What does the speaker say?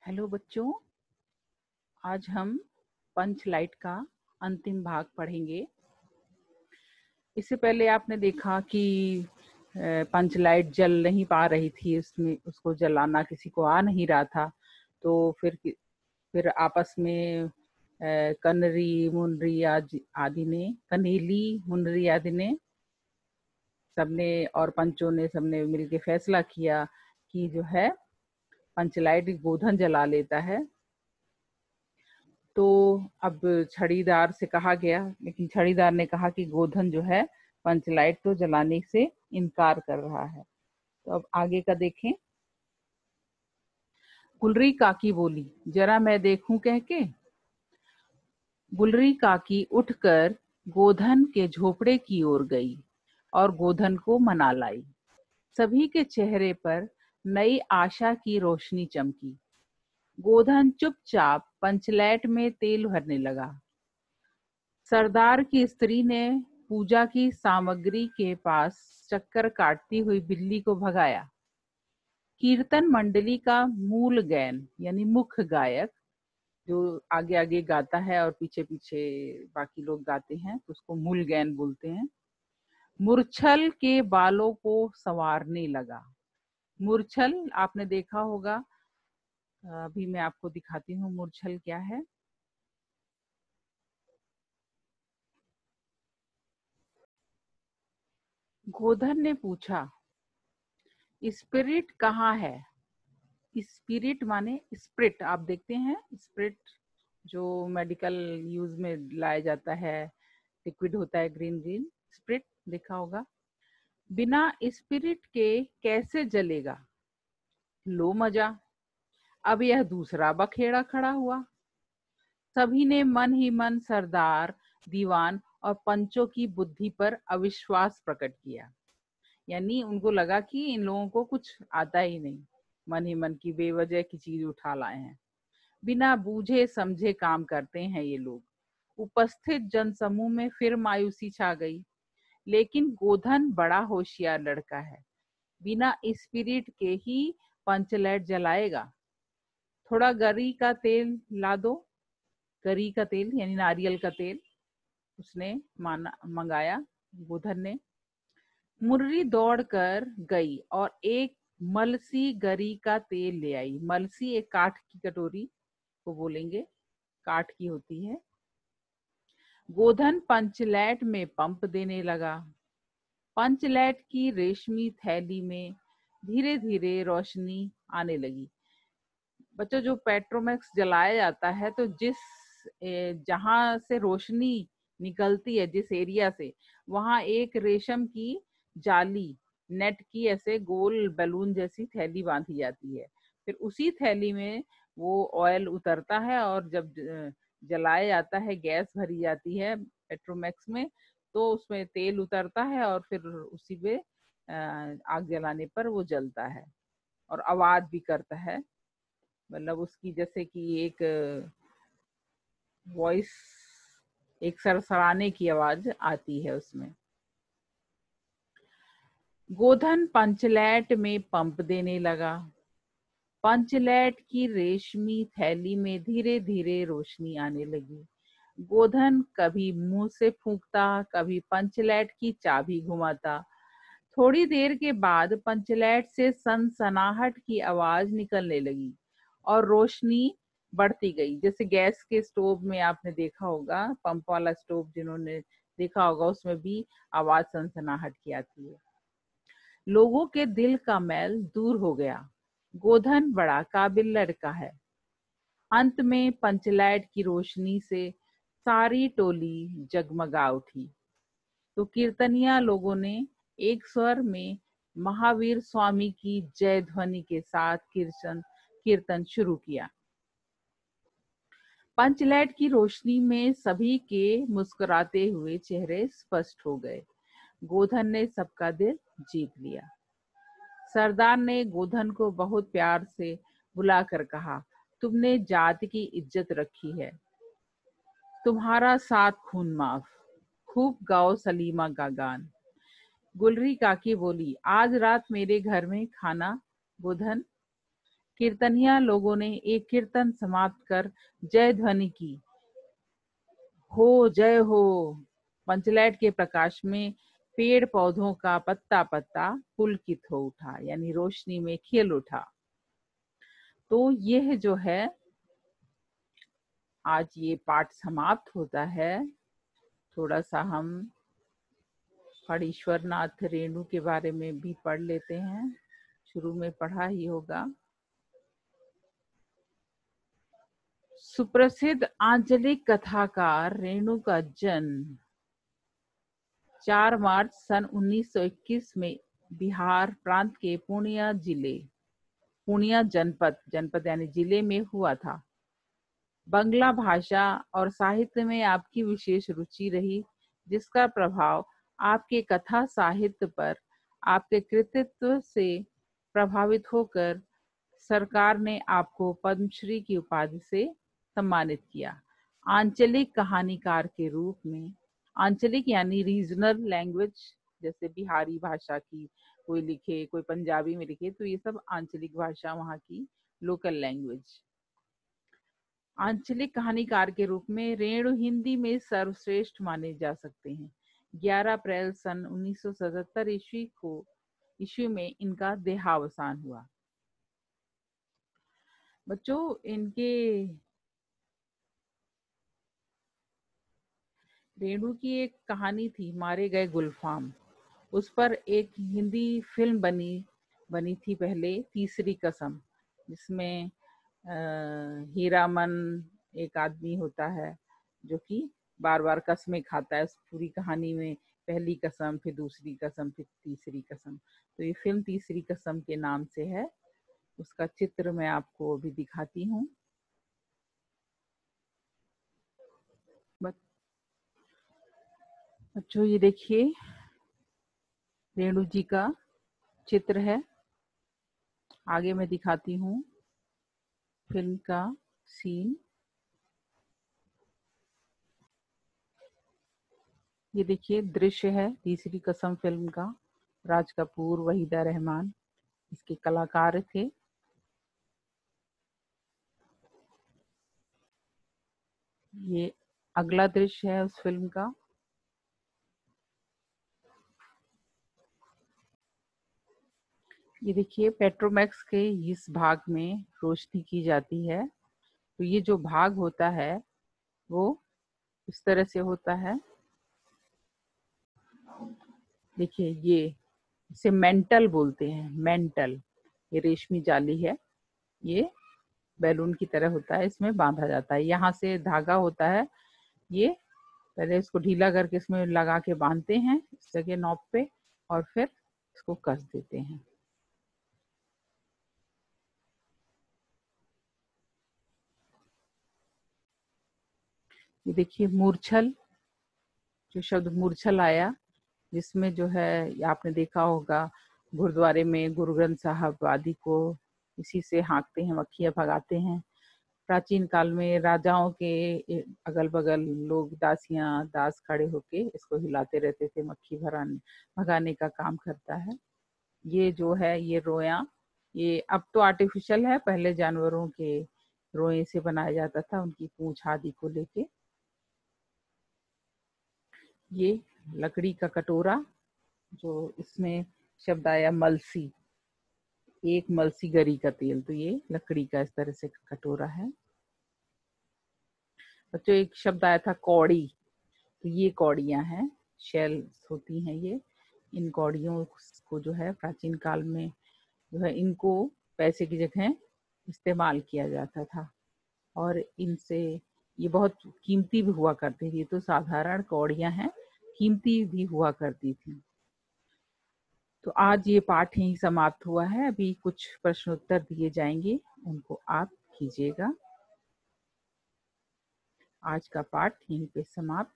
Hello बच्चों, आज हम पंच लाइट का अंतिम भाग पढ़ेंगे। इससे पहले आपने देखा कि पंच लाइट जल नहीं पा रही थी, उसमें उसको जलाना किसी को आ नहीं रहा था। तो फिर आपस में कनरी मुनरी आदि ने, कनेली मुनरी आदि ने सबने और पंचों ने सबने मिलके फैसला किया कि जो है पंच लाइट गोधन जला लेता है। तो अब छड़ीदार से कहा गया, लेकिन छड़ीदार ने कहा कि गोधन जो है पंचलाइट तो जलाने से इनकार कर रहा है। तो अब आगे का देखें। गुलरी काकी बोली, जरा मैं देखूं कह के। गुलरी काकी उठकर गोधन के झोपड़े की ओर गई और गोधन को मना लाई। सभी के चेहरे पर नई आशा की रोशनी चमकी। गोधन चुपचाप पंचलैट में तेल भरने लगा। सरदार की स्त्री ने पूजा की सामग्री के पास चक्कर काटती हुई बिल्ली को भगाया। कीर्तन मंडली का मूल गैन यानी मुख्य गायक, जो आगे आगे गाता है और पीछे पीछे बाकी लोग गाते हैं, तो उसको मूल गैन बोलते हैं, मूर्छल के बालों को संवारने लगा। मूर्छल आपने देखा होगा, अभी मैं आपको दिखाती हूँ मूर्छल क्या है। गोधन ने पूछा, स्पिरिट कहाँ है? स्पिरिट माने स्प्रिट, आप देखते हैं स्प्रिट जो मेडिकल यूज में लाया जाता है, लिक्विड होता है ग्रीन ग्रीन, स्प्रिट देखा होगा। बिना स्पिरिट के कैसे जलेगा? लो मजा, अब यह दूसरा बखेड़ा खड़ा हुआ। सभी ने मन ही मन सरदार, दीवान और पंचों की बुद्धि पर अविश्वास प्रकट किया। यानी उनको लगा कि इन लोगों को कुछ आता ही नहीं, मन ही मन की बेवजह की चीज उठा लाए हैं, बिना बूझे समझे काम करते हैं ये लोग। उपस्थित जनसमूह में फिर मायूसी छा गई। लेकिन गोधन बड़ा होशियार लड़का है, बिना स्पिरिट के ही पंचलैट जलाएगा। थोड़ा गरी का तेल ला दो। गरी का तेल यानी नारियल का तेल उसने मंगाया गोधन ने। मुर्री दौड़कर गई और एक मलसी गरी का तेल ले आई। मलसी एक काठ की कटोरी को बोलेंगे, काठ की होती है। गोधन पंचलैट में पंप देने लगा। पंचलैट की रेशमी थैली में धीरे धीरे रोशनी आने लगी। बच्चों, जो पेट्रोमैक्स जलाया जाता है, तो जहां से रोशनी निकलती है, जिस एरिया से, वहां एक रेशम की जाली, नेट की ऐसे गोल बैलून जैसी थैली बांधी जाती है। फिर उसी थैली में वो ऑयल उतरता है और जब जलाया जाता है, गैस भरी जाती है पेट्रोमैक्स में, तो उसमें तेल उतरता है और फिर उसी पे आग जलाने पर वो जलता है और आवाज भी करता है। मतलब उसकी जैसे कि एक वॉइस, एक सरसराने की आवाज आती है उसमें। गोधन पंचलैट में पंप देने लगा। पंचलैट की रेशमी थैली में धीरे धीरे रोशनी आने लगी। गोधन कभी मुंह से फूंकता, कभी पंचलैट की चाबी घुमाता। थोड़ी देर के बाद पंचलैट से सनसनाहट की आवाज निकलने लगी और रोशनी बढ़ती गई। जैसे गैस के स्टोव में आपने देखा होगा, पंप वाला स्टोव जिन्होंने देखा होगा, उसमें भी आवाज सनसनाहट की आती है। लोगों के दिल का मैल दूर हो गया। गोधन बड़ा काबिल लड़का है। अंत में पंचलैट की रोशनी से सारी टोली जगमगा उठी। तो कीर्तनिया लोगों ने एक स्वर में महावीर स्वामी की जय ध्वनि के साथ कीर्तन शुरू किया। पंचलैट की रोशनी में सभी के मुस्कुराते हुए चेहरे स्पष्ट हो गए। गोधन ने सबका दिल जीत लिया। सरदार ने गोधन को बहुत प्यार से बुलाकर कहा, तुमने जाति की इज्जत रखी है, तुम्हारा 7 खून माफ। खूब गाओ सलीमा का गान। गुलरी काकी बोली, आज रात मेरे घर में खाना गोधन। कीर्तनिया लोगों ने एक कीर्तन समाप्त कर जय ध्वनि की। हो जय हो। पंचलाइट के प्रकाश में पेड़ पौधों का पत्ता पत्ता पुलकित हो उठा, यानी रोशनी में खिल उठा। तो यह जो है आज ये पाठ समाप्त होता है। थोड़ा सा हम फणीश्वर नाथ रेणु के बारे में भी पढ़ लेते हैं, शुरू में पढ़ा ही होगा। सुप्रसिद्ध आंचलिक कथाकार रेणु का जन्म 4 मार्च सन 1921 में बिहार प्रांत के पूर्णिया जनपद यानी जिले में हुआ था। बंगला भाषा और साहित्य में आपकी विशेष रुचि रही, जिसका प्रभाव आपके कथा साहित्य पर आपके कृतित्व से प्रभावित होकर सरकार ने आपको पद्मश्री की उपाधि से सम्मानित किया। आंचलिक कहानीकार के रूप में, आंचलिक यानी रीजनल लैंग्वेज, जैसे बिहारी भाषा की कोई लिखे, कोई पंजाबी में लिखे, तो ये सब आंचलिक भाषा वहाँ की लोकल लैंग्वेज। आंचलिक कहानीकार के रूप में रेणु हिंदी में सर्वश्रेष्ठ माने जा सकते हैं। 11 अप्रैल सन 1977 ईस्वी में इनका देहावसान हुआ। बच्चों, इनके रेणु की एक कहानी थी मारे गए गुलफाम, उस पर एक हिंदी फिल्म बनी थी पहले, तीसरी कसम, जिसमें हीरामन एक आदमी होता है जो कि बार बार कसमें खाता है। उस पूरी कहानी में पहली कसम, फिर दूसरी कसम, फिर तीसरी कसम। तो ये फिल्म तीसरी कसम के नाम से है। उसका चित्र मैं आपको अभी दिखाती हूँ। बच्चों, ये देखिए रेणु जी का चित्र है। आगे मैं दिखाती हूँ फिल्म का सीन। ये देखिए दृश्य है तीसरी कसम फिल्म का। राज कपूर, वहीदा रहमान इसके कलाकार थे। ये अगला दृश्य है उस फिल्म का। ये देखिए पेट्रोमैक्स के इस भाग में रोशनी की जाती है। तो ये जो भाग होता है वो इस तरह से होता है। देखिए ये इसे मेंटल बोलते हैं, मेंटल। ये रेशमी जाली है, ये बैलून की तरह होता है, इसमें बांधा जाता है। यहाँ से धागा होता है, ये पहले इसको ढीला करके इसमें लगा के बांधते हैं इस जगह नॉब पे, और फिर इसको कस देते हैं। ये देखिए मूर्छल, जो शब्द मूर्छल आया, जिसमें जो है आपने देखा होगा गुरुद्वारे में गुरु ग्रंथ साहब आदि को इसी से हाँकते हैं, मक्खियाँ भगाते हैं। प्राचीन काल में राजाओं के अगल बगल लोग दास खड़े होके इसको हिलाते रहते थे, मक्खी भगाने का काम करता है। ये जो है ये रोया, ये अब तो आर्टिफिशियल है, पहले जानवरों के रोए से बनाया जाता था, उनकी पूंछ आदि को लेके। ये लकड़ी का कटोरा, जो इसमें शब्द आया मलसी, एक मलसी गरी का तेल, तो ये लकड़ी का इस तरह से कटोरा है। बच्चों, एक शब्द आया था कौड़ी, तो ये कौड़ियां हैं, शेल्स होती हैं ये। इन कौड़ियों को जो है प्राचीन काल में जो है इनको पैसे की जगह इस्तेमाल किया जाता था, और इनसे ये बहुत कीमती भी हुआ करती थी। तो साधारण कौड़ियां हैं, कीमती भी हुआ करती थी। तो आज ये पाठ यहीं समाप्त हुआ है। अभी कुछ प्रश्नोत्तर दिए जाएंगे, उनको आप कीजिएगा। आज का पाठ यहीं पे समाप्त।